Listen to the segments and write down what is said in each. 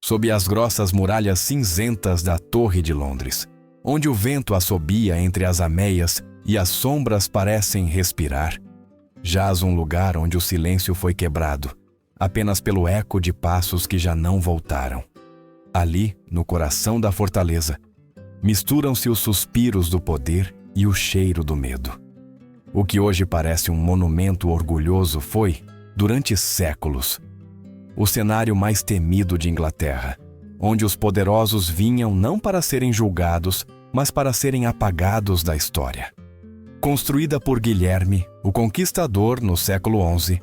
sob as grossas muralhas cinzentas da Torre de Londres, onde o vento assobia entre as ameias e as sombras parecem respirar, jaz um lugar onde o silêncio foi quebrado, apenas pelo eco de passos que já não voltaram. Ali, no coração da fortaleza, misturam-se os suspiros do poder e o cheiro do medo. O que hoje parece um monumento orgulhoso foi, durante séculos, o cenário mais temido de Inglaterra, onde os poderosos vinham não para serem julgados, mas para serem apagados da história. Construída por Guilherme, o Conquistador, no século XI,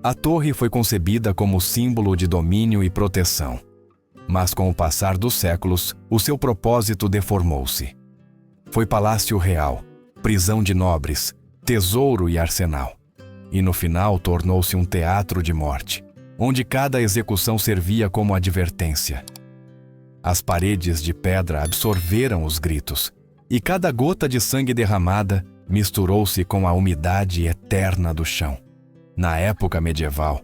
a torre foi concebida como símbolo de domínio e proteção. Mas com o passar dos séculos, o seu propósito deformou-se. Foi palácio real, prisão de nobres, tesouro e arsenal. E no final tornou-se um teatro de morte, onde cada execução servia como advertência. As paredes de pedra absorveram os gritos, e cada gota de sangue derramada misturou-se com a umidade eterna do chão. Na época medieval,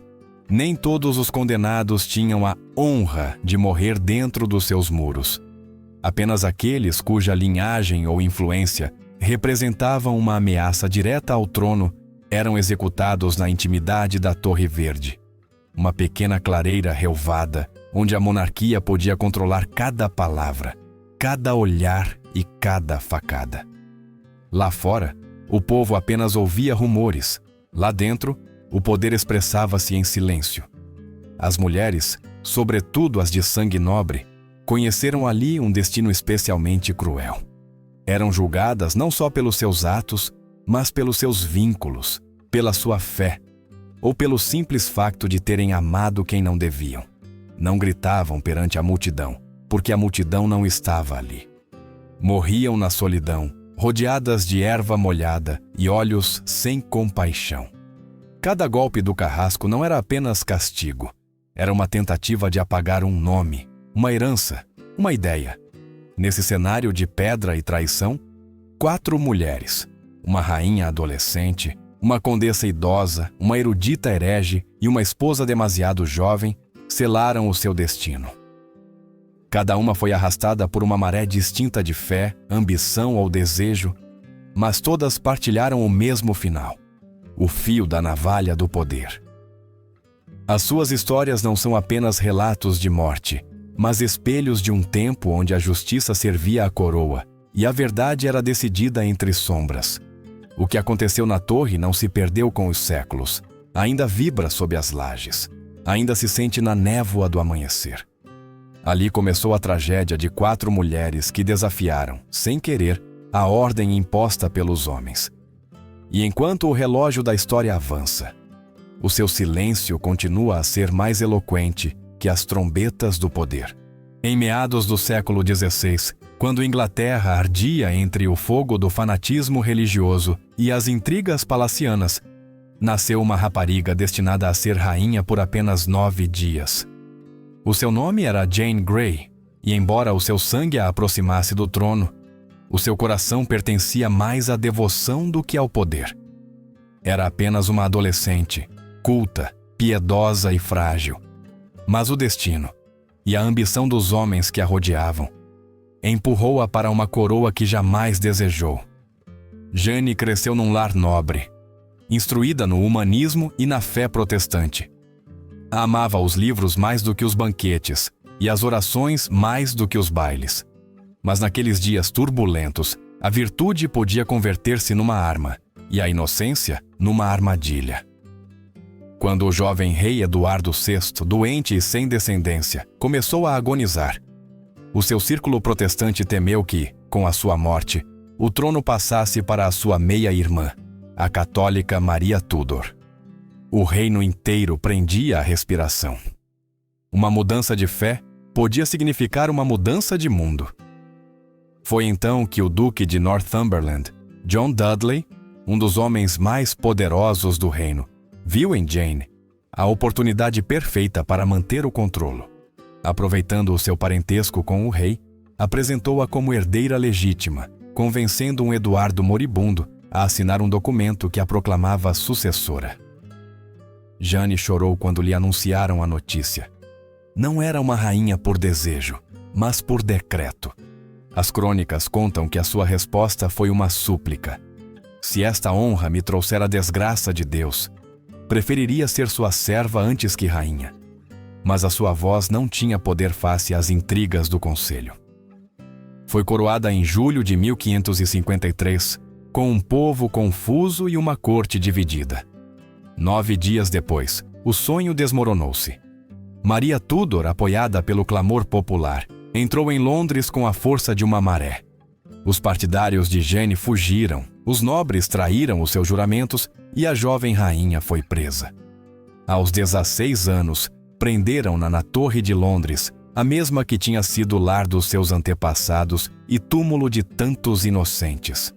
nem todos os condenados tinham a honra de morrer dentro dos seus muros. Apenas aqueles cuja linhagem ou influência representavam uma ameaça direta ao trono eram executados na intimidade da Torre Verde, uma pequena clareira relvada onde a monarquia podia controlar cada palavra, cada olhar e cada facada. Lá fora, o povo apenas ouvia rumores. Lá dentro, o poder expressava-se em silêncio. As mulheres, sobretudo as de sangue nobre, conheceram ali um destino especialmente cruel. Eram julgadas não só pelos seus atos, mas pelos seus vínculos, pela sua fé, ou pelo simples facto de terem amado quem não deviam. Não gritavam perante a multidão, porque a multidão não estava ali. Morriam na solidão, rodeadas de erva molhada e olhos sem compaixão. Cada golpe do carrasco não era apenas castigo, era uma tentativa de apagar um nome, uma herança, uma ideia. Nesse cenário de pedra e traição, 4 mulheres, uma rainha adolescente, uma condessa idosa, uma erudita herege e uma esposa demasiado jovem, selaram o seu destino. Cada uma foi arrastada por uma maré distinta de fé, ambição ou desejo, mas todas partilharam o mesmo final: o fio da navalha do poder. As suas histórias não são apenas relatos de morte, mas espelhos de um tempo onde a justiça servia à coroa e a verdade era decidida entre sombras. O que aconteceu na torre não se perdeu com os séculos, ainda vibra sob as lajes, ainda se sente na névoa do amanhecer. Ali começou a tragédia de 4 mulheres que desafiaram, sem querer, a ordem imposta pelos homens. E enquanto o relógio da história avança, o seu silêncio continua a ser mais eloquente que as trombetas do poder. Em meados do século XVI, quando Inglaterra ardia entre o fogo do fanatismo religioso e as intrigas palacianas, nasceu uma rapariga destinada a ser rainha por apenas 9 dias. O seu nome era Jane Grey, e embora o seu sangue a aproximasse do trono, o seu coração pertencia mais à devoção do que ao poder. Era apenas uma adolescente, culta, piedosa e frágil. Mas o destino, e a ambição dos homens que a rodeavam, empurrou-a para uma coroa que jamais desejou. Jane cresceu num lar nobre, instruída no humanismo e na fé protestante. Amava os livros mais do que os banquetes e as orações mais do que os bailes. Mas naqueles dias turbulentos, a virtude podia converter-se numa arma e a inocência numa armadilha. Quando o jovem rei Eduardo VI, doente e sem descendência, começou a agonizar, o seu círculo protestante temeu que, com a sua morte, o trono passasse para a sua meia-irmã, a católica Maria Tudor. O reino inteiro prendia a respiração. Uma mudança de fé podia significar uma mudança de mundo. Foi então que o duque de Northumberland, John Dudley, um dos homens mais poderosos do reino, viu em Jane a oportunidade perfeita para manter o controle. Aproveitando o seu parentesco com o rei, apresentou-a como herdeira legítima, convencendo um Eduardo moribundo a assinar um documento que a proclamava sucessora. Jane chorou quando lhe anunciaram a notícia. não era uma rainha por desejo, mas por decreto. As crônicas contam que a sua resposta foi uma súplica. Se esta honra me trouxer a desgraça de Deus, preferiria ser sua serva antes que rainha. Mas a sua voz não tinha poder face às intrigas do conselho. Foi coroada em julho de 1553, com um povo confuso e uma corte dividida. 9 dias depois, o sonho desmoronou-se. Maria Tudor, apoiada pelo clamor popular, entrou em Londres com a força de uma maré. Os partidários de Jane fugiram, os nobres traíram os seus juramentos e a jovem rainha foi presa. Aos 16 anos, prenderam-na na Torre de Londres, a mesma que tinha sido lar dos seus antepassados e túmulo de tantos inocentes.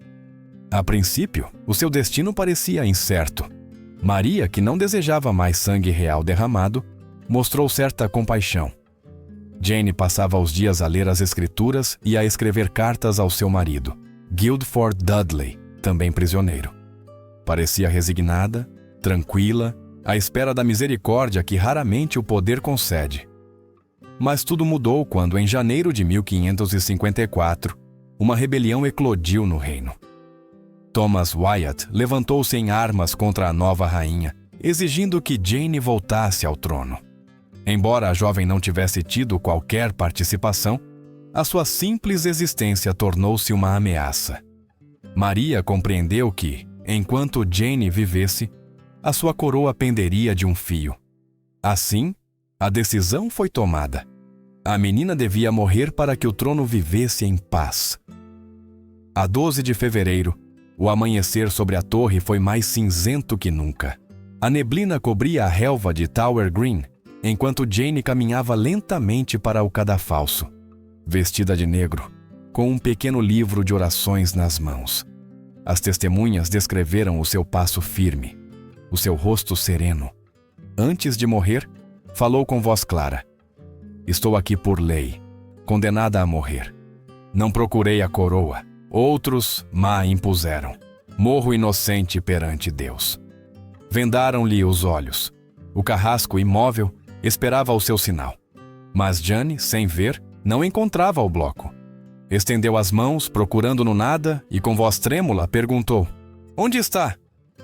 A princípio, o seu destino parecia incerto. Maria, que não desejava mais sangue real derramado, mostrou certa compaixão. Jane passava os dias a ler as escrituras e a escrever cartas ao seu marido, Guildford Dudley, também prisioneiro. Parecia resignada, tranquila, à espera da misericórdia que raramente o poder concede. Mas tudo mudou quando, em janeiro de 1554, uma rebelião eclodiu no reino. Thomas Wyatt levantou-se em armas contra a nova rainha, exigindo que Jane voltasse ao trono. Embora a jovem não tivesse tido qualquer participação, a sua simples existência tornou-se uma ameaça. Maria compreendeu que, enquanto Jane vivesse, a sua coroa penderia de um fio. Assim, a decisão foi tomada. A menina devia morrer para que o trono vivesse em paz. A 12 de fevereiro, o amanhecer sobre a torre foi mais cinzento que nunca. A neblina cobria a relva de Tower Green, enquanto Jane caminhava lentamente para o cadafalso, vestida de negro, com um pequeno livro de orações nas mãos. As testemunhas descreveram o seu passo firme, o seu rosto sereno. Antes de morrer, falou com voz clara: "Estou aqui por lei, condenada a morrer. Não procurei a coroa, outros ma impuseram. Morro inocente perante Deus." Vendaram-lhe os olhos. O carrasco imóvel esperava o seu sinal. Mas Jane, sem ver, não encontrava o bloco. Estendeu as mãos, procurando no nada, e com voz trêmula perguntou: "Onde está?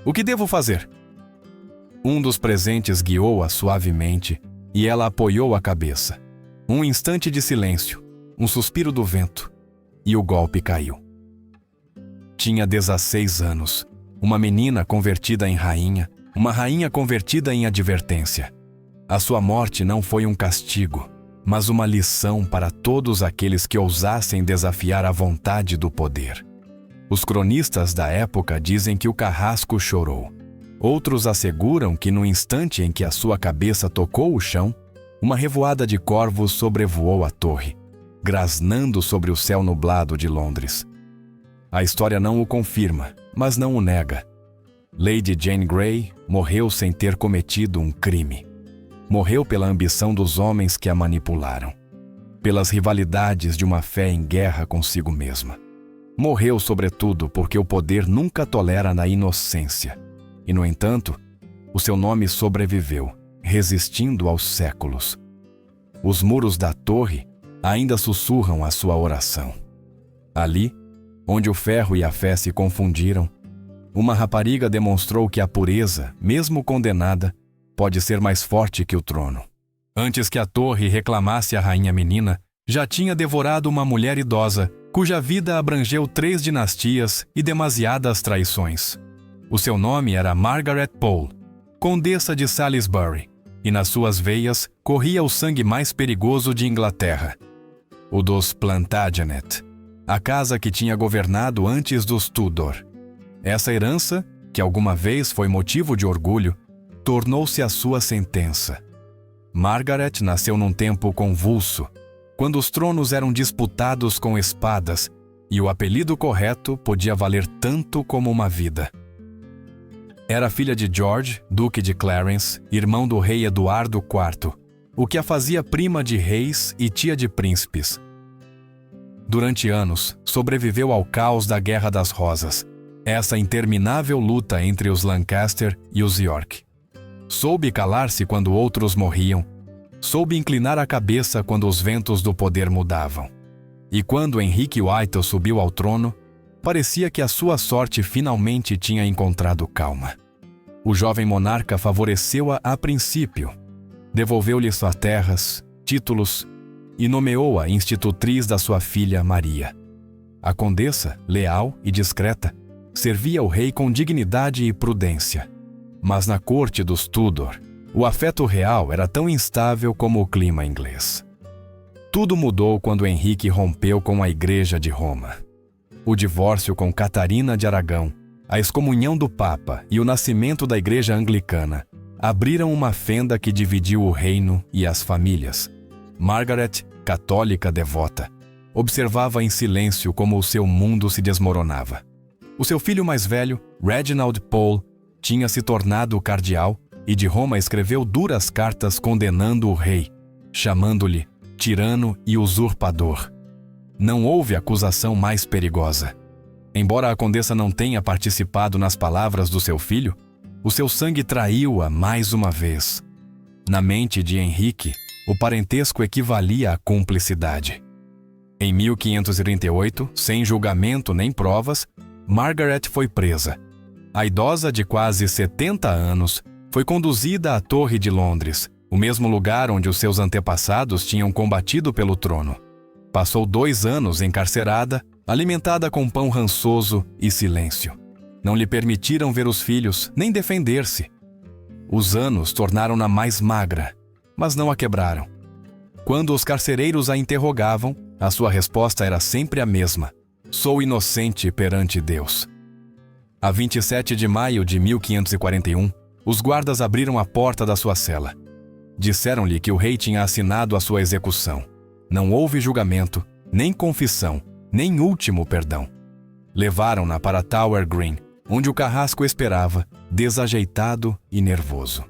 O que devo fazer?" Um dos presentes guiou-a suavemente e ela apoiou a cabeça. Um instante de silêncio, um suspiro do vento, e o golpe caiu. Tinha 16 anos, uma menina convertida em rainha, uma rainha convertida em advertência. A sua morte não foi um castigo, mas uma lição para todos aqueles que ousassem desafiar a vontade do poder. Os cronistas da época dizem que o carrasco chorou. Outros asseguram que no instante em que a sua cabeça tocou o chão, uma revoada de corvos sobrevoou a torre, grasnando sobre o céu nublado de Londres. A história não o confirma, mas não o nega. Lady Jane Grey morreu sem ter cometido um crime. Morreu pela ambição dos homens que a manipularam, pelas rivalidades de uma fé em guerra consigo mesma. Morreu, sobretudo, porque o poder nunca tolera na inocência. E, no entanto, o seu nome sobreviveu, resistindo aos séculos. Os muros da torre ainda sussurram a sua oração. Ali, onde o ferro e a fé se confundiram, uma rapariga demonstrou que a pureza, mesmo condenada, pode ser mais forte que o trono. Antes que a torre reclamasse a rainha menina, já tinha devorado uma mulher idosa, cuja vida abrangeu 3 dinastias e demasiadas traições. O seu nome era Margaret Pole, condessa de Salisbury, e nas suas veias corria o sangue mais perigoso de Inglaterra, o dos Plantagenet, a casa que tinha governado antes dos Tudor. Essa herança, que alguma vez foi motivo de orgulho, tornou-se a sua sentença. Margaret nasceu num tempo convulso, quando os tronos eram disputados com espadas e o apelido correto podia valer tanto como uma vida. Era filha de George, duque de Clarence, irmão do rei Eduardo IV, o que a fazia prima de reis e tia de príncipes. Durante anos, sobreviveu ao caos da Guerra das Rosas, essa interminável luta entre os Lancaster e os York. Soube calar-se quando outros morriam, soube inclinar a cabeça quando os ventos do poder mudavam. E quando Henrique VIII subiu ao trono, parecia que a sua sorte finalmente tinha encontrado calma. O jovem monarca favoreceu-a a princípio, devolveu-lhe suas terras, títulos e nomeou-a institutriz da sua filha Maria. A condessa, leal e discreta, servia o rei com dignidade e prudência. Mas na corte dos Tudor, o afeto real era tão instável como o clima inglês. Tudo mudou quando Henrique rompeu com a Igreja de Roma. O divórcio com Catarina de Aragão, a excomunhão do Papa e o nascimento da Igreja Anglicana abriram uma fenda que dividiu o reino e as famílias. Margaret, católica devota, observava em silêncio como o seu mundo se desmoronava. O seu filho mais velho, Reginald Pole, tinha se tornado cardeal e de Roma escreveu duras cartas condenando o rei, chamando-lhe tirano e usurpador. Não houve acusação mais perigosa. Embora a condessa não tenha participado nas palavras do seu filho, o seu sangue traiu-a mais uma vez. Na mente de Henrique, o parentesco equivalia à cumplicidade. Em 1538, sem julgamento nem provas, Margaret foi presa. A idosa de quase 70 anos foi conduzida à Torre de Londres, o mesmo lugar onde os seus antepassados tinham combatido pelo trono. Passou 2 anos encarcerada, alimentada com pão rançoso e silêncio. Não lhe permitiram ver os filhos, nem defender-se. Os anos tornaram-na mais magra, mas não a quebraram. Quando os carcereiros a interrogavam, a sua resposta era sempre a mesma: sou inocente perante Deus. A 27 de maio de 1541, os guardas abriram a porta da sua cela. Disseram-lhe que o rei tinha assinado a sua execução. Não houve julgamento, nem confissão, nem último perdão. Levaram-na para Tower Green, onde o carrasco esperava, desajeitado e nervoso.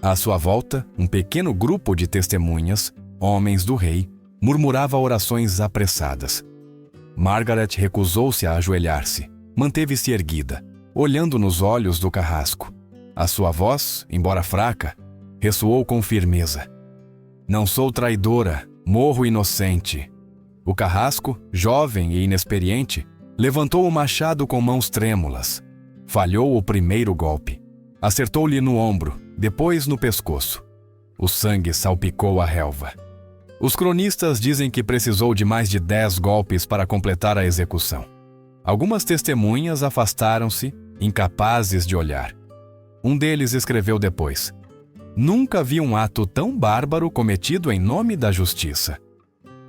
À sua volta, um pequeno grupo de testemunhas, homens do rei, murmurava orações apressadas. Margaret recusou-se a ajoelhar-se, manteve-se erguida, olhando nos olhos do carrasco. A sua voz, embora fraca, ressoou com firmeza. Não sou traidora, morro inocente. O carrasco, jovem e inexperiente, levantou o machado com mãos trêmulas. Falhou o primeiro golpe. Acertou-lhe no ombro, depois no pescoço. O sangue salpicou a relva. Os cronistas dizem que precisou de mais de 10 golpes para completar a execução. Algumas testemunhas afastaram-se, incapazes de olhar. Um deles escreveu depois: nunca vi um ato tão bárbaro cometido em nome da justiça.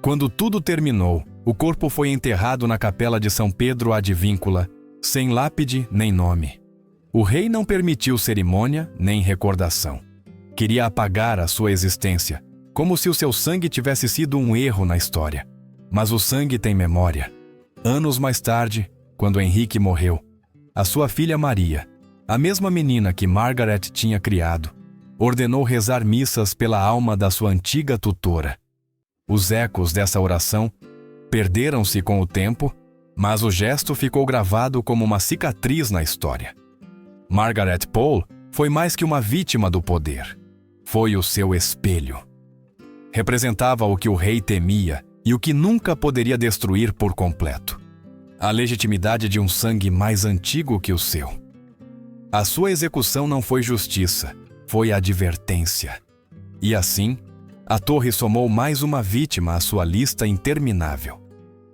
Quando tudo terminou, o corpo foi enterrado na capela de São Pedro ad Víncula, sem lápide nem nome. O rei não permitiu cerimônia nem recordação. Queria apagar a sua existência, como se o seu sangue tivesse sido um erro na história. Mas o sangue tem memória. Anos mais tarde, quando Henrique morreu, a sua filha Maria, a mesma menina que Margaret tinha criado, ordenou rezar missas pela alma da sua antiga tutora. Os ecos dessa oração perderam-se com o tempo, mas o gesto ficou gravado como uma cicatriz na história. Margaret Pole foi mais que uma vítima do poder. Foi o seu espelho. Representava o que o rei temia e o que nunca poderia destruir por completo: a legitimidade de um sangue mais antigo que o seu. A sua execução não foi justiça, foi advertência. E assim, a torre somou mais uma vítima à sua lista interminável.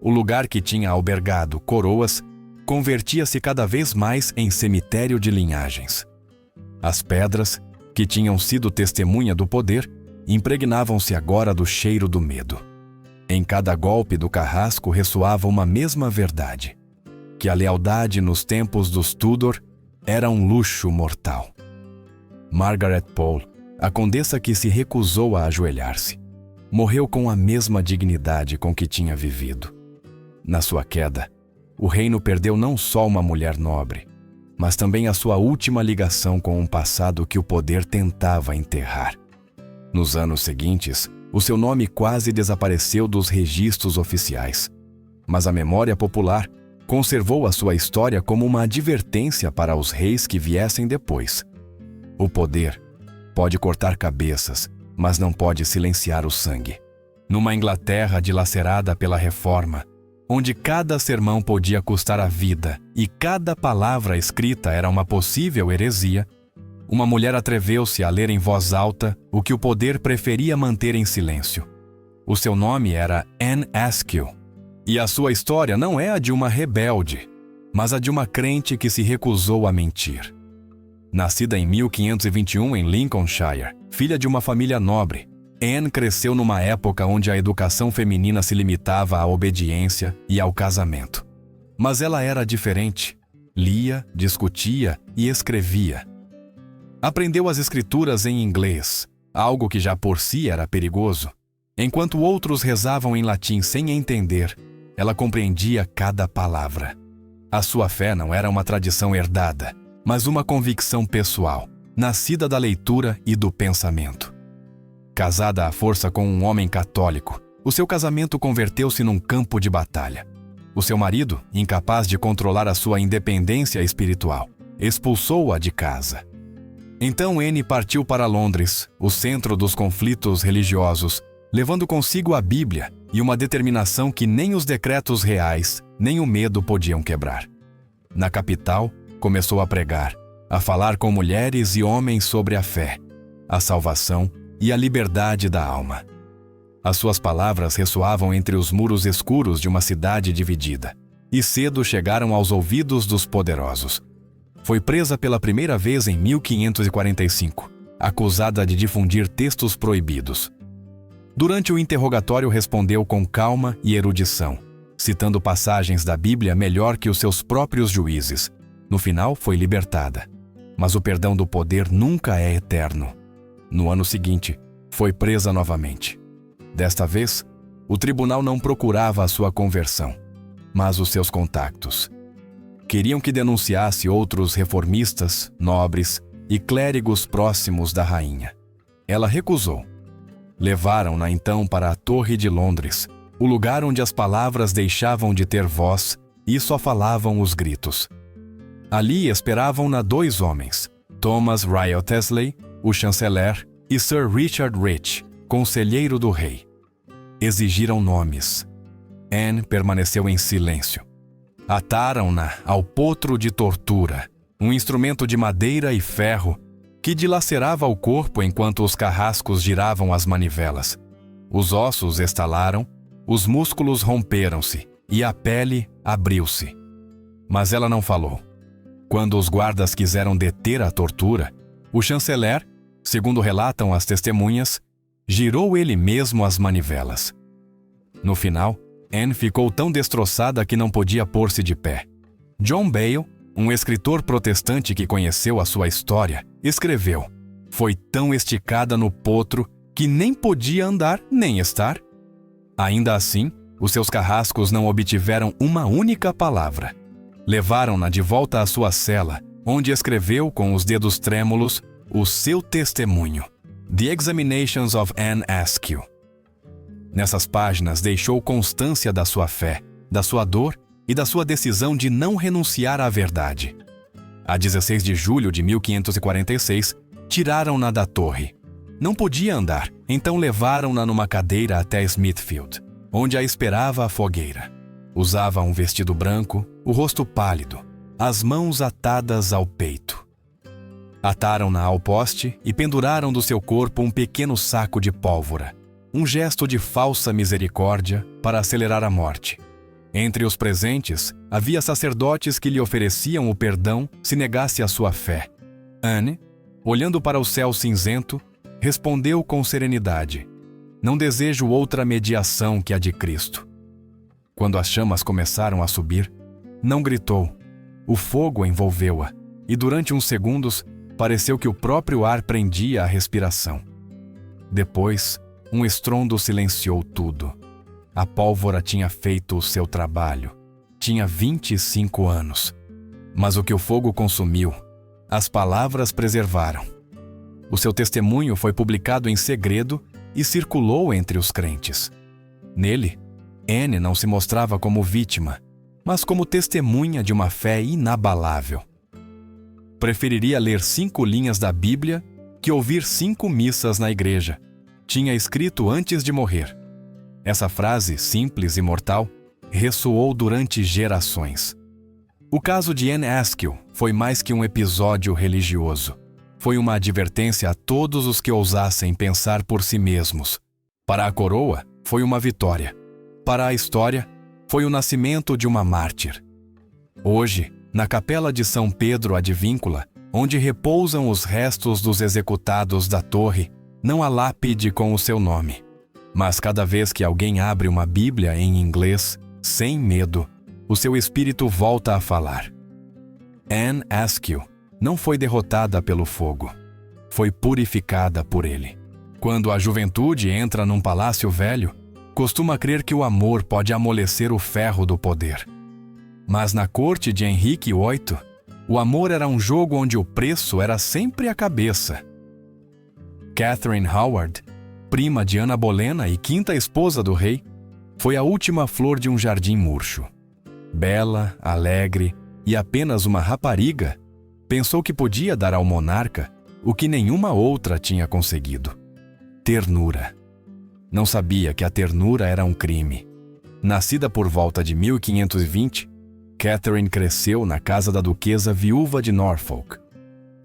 O lugar que tinha albergado coroas convertia-se cada vez mais em cemitério de linhagens. As pedras, que tinham sido testemunha do poder, impregnavam-se agora do cheiro do medo. Em cada golpe do carrasco ressoava uma mesma verdade: que a lealdade nos tempos dos Tudor era um luxo mortal. Margaret Pole, a condessa que se recusou a ajoelhar-se, morreu com a mesma dignidade com que tinha vivido. Na sua queda, o reino perdeu não só uma mulher nobre, mas também a sua última ligação com um passado que o poder tentava enterrar. Nos anos seguintes, o seu nome quase desapareceu dos registros oficiais, mas a memória popular conservou a sua história como uma advertência para os reis que viessem depois. O poder pode cortar cabeças, mas não pode silenciar o sangue. Numa Inglaterra dilacerada pela Reforma, onde cada sermão podia custar a vida e cada palavra escrita era uma possível heresia, uma mulher atreveu-se a ler em voz alta o que o poder preferia manter em silêncio. O seu nome era Anne Askew, e a sua história não é a de uma rebelde, mas a de uma crente que se recusou a mentir. Nascida em 1521 em Lincolnshire, filha de uma família nobre, Anne cresceu numa época onde a educação feminina se limitava à obediência e ao casamento. Mas ela era diferente. Lia, discutia e escrevia. Aprendeu as escrituras em inglês, algo que já por si era perigoso. Enquanto outros rezavam em latim sem entender, ela compreendia cada palavra. A sua fé não era uma tradição herdada, mas uma convicção pessoal, nascida da leitura e do pensamento. Casada à força com um homem católico, o seu casamento converteu-se num campo de batalha. O seu marido, incapaz de controlar a sua independência espiritual, expulsou-a de casa. Então Anne partiu para Londres, o centro dos conflitos religiosos, levando consigo a Bíblia e uma determinação que nem os decretos reais, nem o medo podiam quebrar. Na capital, começou a pregar, a falar com mulheres e homens sobre a fé, a salvação e a liberdade da alma. As suas palavras ressoavam entre os muros escuros de uma cidade dividida, e cedo chegaram aos ouvidos dos poderosos. Foi presa pela primeira vez em 1545, acusada de difundir textos proibidos. Durante o interrogatório respondeu com calma e erudição, citando passagens da Bíblia melhor que os seus próprios juízes. No final, foi libertada. Mas o perdão do poder nunca é eterno. No ano seguinte, foi presa novamente. Desta vez, o tribunal não procurava a sua conversão, mas os seus contactos. Queriam que denunciasse outros reformistas, nobres e clérigos próximos da rainha. Ela recusou. Levaram-na então para a Torre de Londres, o lugar onde as palavras deixavam de ter voz e só falavam os gritos. Ali esperavam-na dois homens, Thomas Wriothesley, o chanceler, e Sir Richard Rich, conselheiro do rei. Exigiram nomes. Anne permaneceu em silêncio. Ataram-na ao potro de tortura, um instrumento de madeira e ferro que dilacerava o corpo enquanto os carrascos giravam as manivelas. Os ossos estalaram, os músculos romperam-se e a pele abriu-se. Mas ela não falou. Quando os guardas quiseram deter a tortura, o chanceler, segundo relatam as testemunhas, girou ele mesmo as manivelas. No final, Anne ficou tão destroçada que não podia pôr-se de pé. John Bale, um escritor protestante que conheceu a sua história, escreveu: "Foi tão esticada no potro que nem podia andar nem estar." Ainda assim, os seus carrascos não obtiveram uma única palavra. Levaram-na de volta à sua cela, onde escreveu com os dedos trêmulos o seu testemunho, The Examinations of Anne Askew. Nessas páginas deixou constância da sua fé, da sua dor e da sua decisão de não renunciar à verdade. A 16 de julho de 1546, tiraram-na da torre. Não podia andar, então levaram-na numa cadeira até Smithfield, onde a esperava a fogueira. Usava um vestido branco, o rosto pálido, as mãos atadas ao peito. Ataram-na ao poste e penduraram do seu corpo um pequeno saco de pólvora, um gesto de falsa misericórdia para acelerar a morte. Entre os presentes, havia sacerdotes que lhe ofereciam o perdão se negasse a sua fé. Anne, olhando para o céu cinzento, respondeu com serenidade: "Não desejo outra mediação que a de Cristo." Quando as chamas começaram a subir, não gritou. O fogo envolveu-a, e durante uns segundos, pareceu que o próprio ar prendia a respiração. Depois, um estrondo silenciou tudo. A pólvora tinha feito o seu trabalho. Tinha 25 anos. Mas o que o fogo consumiu, as palavras preservaram. O seu testemunho foi publicado em segredo e circulou entre os crentes. Nele, Anne não se mostrava como vítima, mas como testemunha de uma fé inabalável. Preferiria ler 5 linhas da Bíblia que ouvir 5 missas na igreja, tinha escrito antes de morrer. Essa frase, simples e mortal, ressoou durante gerações. O caso de Anne Askill foi mais que um episódio religioso. Foi uma advertência a todos os que ousassem pensar por si mesmos. Para a coroa, foi uma vitória. Para a história, foi o nascimento de uma mártir. Hoje, na capela de São Pedro Advíncula, onde repousam os restos dos executados da torre, não há lápide com o seu nome. Mas cada vez que alguém abre uma Bíblia em inglês, sem medo, o seu espírito volta a falar. Anne Askill não foi derrotada pelo fogo. Foi purificada por ele. Quando a juventude entra num palácio velho, costuma crer que o amor pode amolecer o ferro do poder. Mas na corte de Henrique VIII, o amor era um jogo onde o preço era sempre a cabeça. Catherine Howard, prima de Ana Bolena e quinta esposa do rei, foi a última flor de um jardim murcho. Bela, alegre e apenas uma rapariga, pensou que podia dar ao monarca o que nenhuma outra tinha conseguido: ternura. Não sabia que a ternura era um crime. Nascida por volta de 1520, Catherine cresceu na casa da duquesa viúva de Norfolk,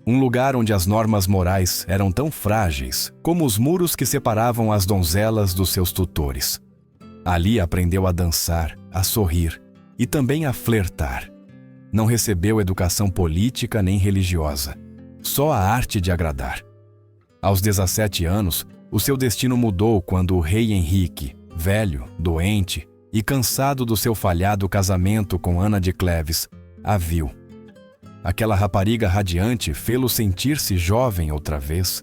um lugar onde as normas morais eram tão frágeis como os muros que separavam as donzelas dos seus tutores. Ali aprendeu a dançar, a sorrir e também a flertar. Não recebeu educação política nem religiosa, só a arte de agradar. Aos 17 anos, o seu destino mudou quando o rei Henrique, velho, doente e cansado do seu falhado casamento com Ana de Cleves, a viu. Aquela rapariga radiante fê-lo sentir-se jovem outra vez.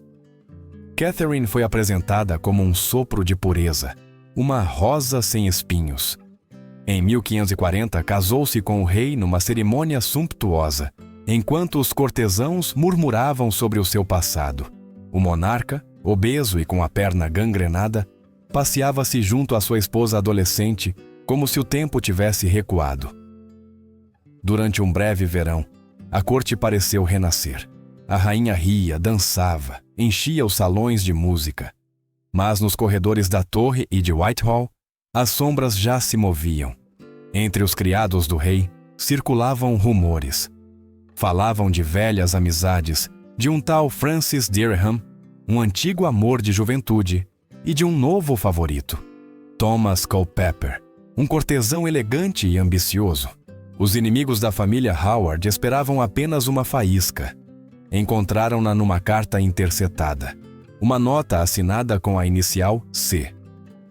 Catherine foi apresentada como um sopro de pureza, uma rosa sem espinhos. Em 1540, casou-se com o rei numa cerimônia sumptuosa, enquanto os cortesãos murmuravam sobre o seu passado. O monarca, obeso e com a perna gangrenada, passeava-se junto à sua esposa adolescente, como se o tempo tivesse recuado. Durante um breve verão, a corte pareceu renascer. A rainha ria, dançava, enchia os salões de música. Mas nos corredores da torre e de Whitehall, as sombras já se moviam. Entre os criados do rei, circulavam rumores. Falavam de velhas amizades, de um tal Francis Dereham, um antigo amor de juventude, e de um novo favorito, Thomas Culpeper, um cortesão elegante e ambicioso. Os inimigos da família Howard esperavam apenas uma faísca. Encontraram-na numa carta intercetada, uma nota assinada com a inicial C.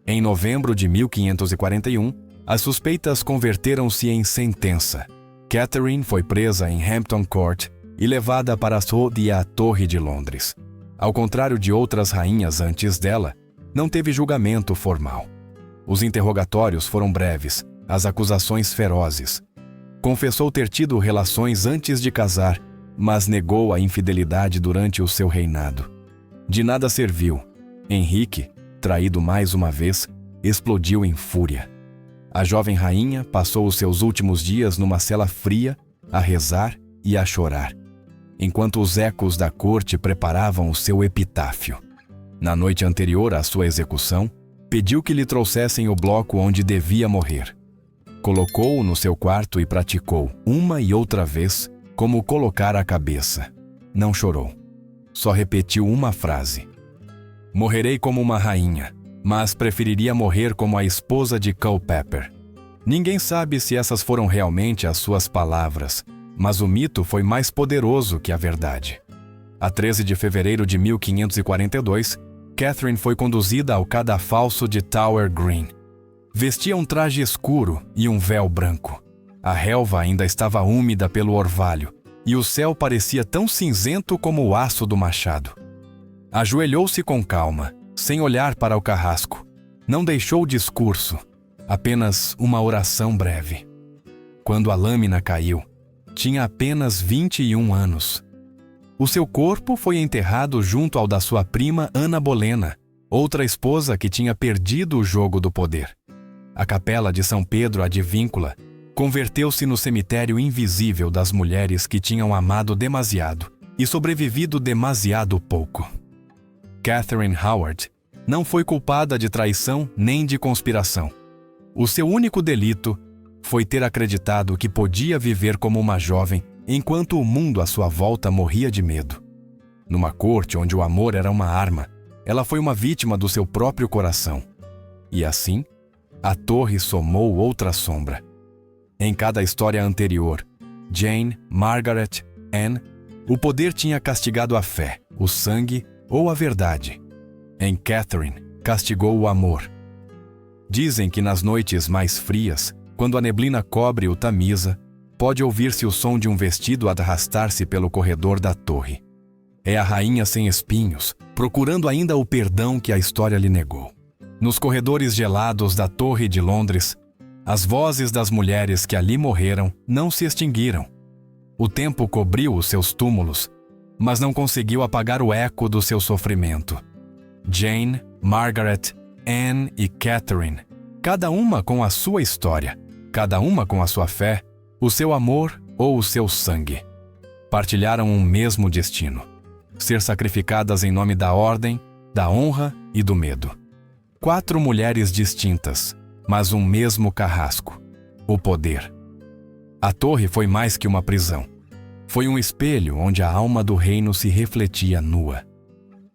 Em novembro de 1541, as suspeitas converteram-se em sentença. Catherine foi presa em Hampton Court e levada para a Torre de Londres. Ao contrário de outras rainhas antes dela, não teve julgamento formal. Os interrogatórios foram breves, as acusações ferozes. Confessou ter tido relações antes de casar, mas negou a infidelidade durante o seu reinado. De nada serviu. Henrique, traído mais uma vez, explodiu em fúria. A jovem rainha passou os seus últimos dias numa cela fria, a rezar e a chorar, enquanto os ecos da corte preparavam o seu epitáfio. Na noite anterior à sua execução, pediu que lhe trouxessem o bloco onde devia morrer. Colocou-o no seu quarto e praticou, uma e outra vez, como colocar a cabeça. Não chorou. Só repetiu uma frase: "Morrerei como uma rainha, mas preferiria morrer como a esposa de Culpeper." Ninguém sabe se essas foram realmente as suas palavras, mas o mito foi mais poderoso que a verdade. A 13 de fevereiro de 1542, Catherine foi conduzida ao cadafalso de Tower Green. Vestia um traje escuro e um véu branco. A relva ainda estava úmida pelo orvalho, e o céu parecia tão cinzento como o aço do machado. Ajoelhou-se com calma, sem olhar para o carrasco. Não deixou discurso, apenas uma oração breve. Quando a lâmina caiu, tinha apenas 21 anos. O seu corpo foi enterrado junto ao da sua prima Ana Bolena, outra esposa que tinha perdido o jogo do poder. A capela de São Pedro Advíncula converteu-se no cemitério invisível das mulheres que tinham amado demasiado e sobrevivido demasiado pouco. Catherine Howard Não foi culpada de traição nem de conspiração. O seu único delito foi ter acreditado que podia viver como uma jovem enquanto o mundo à sua volta morria de medo. Numa corte onde o amor era uma arma, ela foi uma vítima do seu próprio coração. E assim, a torre somou outra sombra. Em cada história anterior, Jane, Margaret, Anne, o poder tinha castigado a fé, o sangue ou a verdade. Em Catherine, castigou o amor. Dizem que nas noites mais frias, quando a neblina cobre o Tamisa, pode ouvir-se o som de um vestido arrastar-se pelo corredor da torre. É a rainha sem espinhos, procurando ainda o perdão que a história lhe negou. Nos corredores gelados da Torre de Londres, as vozes das mulheres que ali morreram não se extinguiram. O tempo cobriu os seus túmulos, mas não conseguiu apagar o eco do seu sofrimento. Jane, Margaret, Anne e Catherine, cada uma com a sua história, cada uma com a sua fé, o seu amor ou o seu sangue. Partilharam um mesmo destino: ser sacrificadas em nome da ordem, da honra e do medo. 4 mulheres distintas, mas um mesmo carrasco: o poder. A torre foi mais que uma prisão. Foi um espelho onde a alma do reino se refletia nua.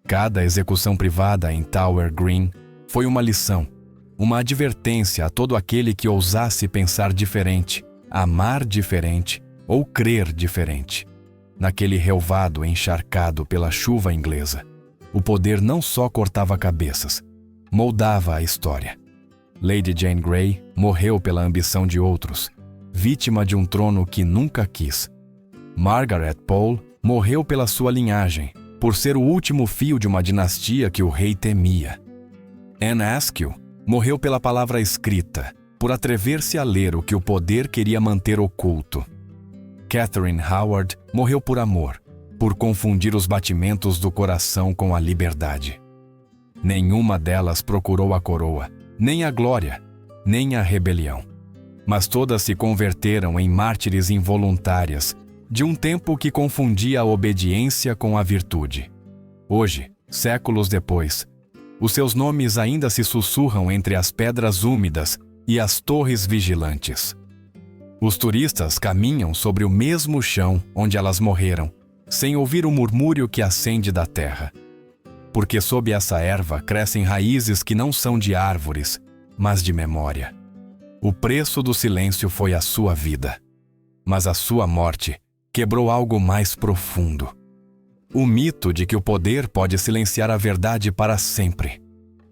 Cada execução privada em Tower Green foi uma lição, uma advertência a todo aquele que ousasse pensar diferente, amar diferente ou crer diferente. Naquele relvado encharcado pela chuva inglesa, o poder não só cortava cabeças, moldava a história. Lady Jane Grey morreu pela ambição de outros, vítima de um trono que nunca quis. Margaret Pole morreu pela sua linhagem, por ser o último fio de uma dinastia que o rei temia. Anne Askew morreu pela palavra escrita, por atrever-se a ler o que o poder queria manter oculto. Catherine Howard morreu por amor, por confundir os batimentos do coração com a liberdade. Nenhuma delas procurou a coroa, nem a glória, nem a rebelião. Mas todas se converteram em mártires involuntárias de um tempo que confundia a obediência com a virtude. Hoje, séculos depois, os seus nomes ainda se sussurram entre as pedras úmidas e as torres vigilantes. Os turistas caminham sobre o mesmo chão onde elas morreram, sem ouvir o murmúrio que ascende da terra. Porque sob essa erva crescem raízes que não são de árvores, mas de memória. O preço do silêncio foi a sua vida, mas a sua morte quebrou algo mais profundo. O mito de que o poder pode silenciar a verdade para sempre.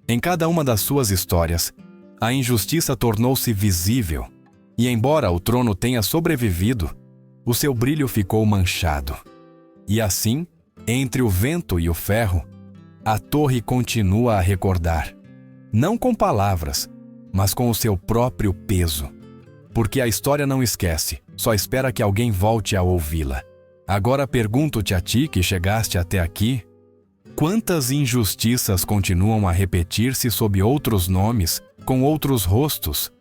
Em cada uma das suas histórias, a injustiça tornou-se visível, e embora o trono tenha sobrevivido, o seu brilho ficou manchado. E assim, entre o vento e o ferro, a torre continua a recordar, não com palavras, mas com o seu próprio peso. Porque a história não esquece, só espera que alguém volte a ouvi-la. Agora pergunto-te a ti que chegaste até aqui: quantas injustiças continuam a repetir-se sob outros nomes, com outros rostos?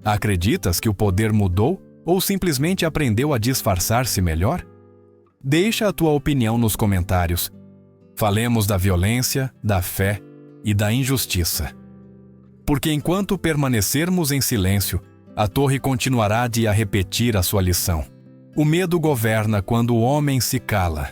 Acreditas que o poder mudou ou simplesmente aprendeu a disfarçar-se melhor? Deixa a tua opinião nos comentários. Falemos da violência, da fé e da injustiça. Porque enquanto permanecermos em silêncio, a torre continuará de a repetir a sua lição. O medo governa quando o homem se cala.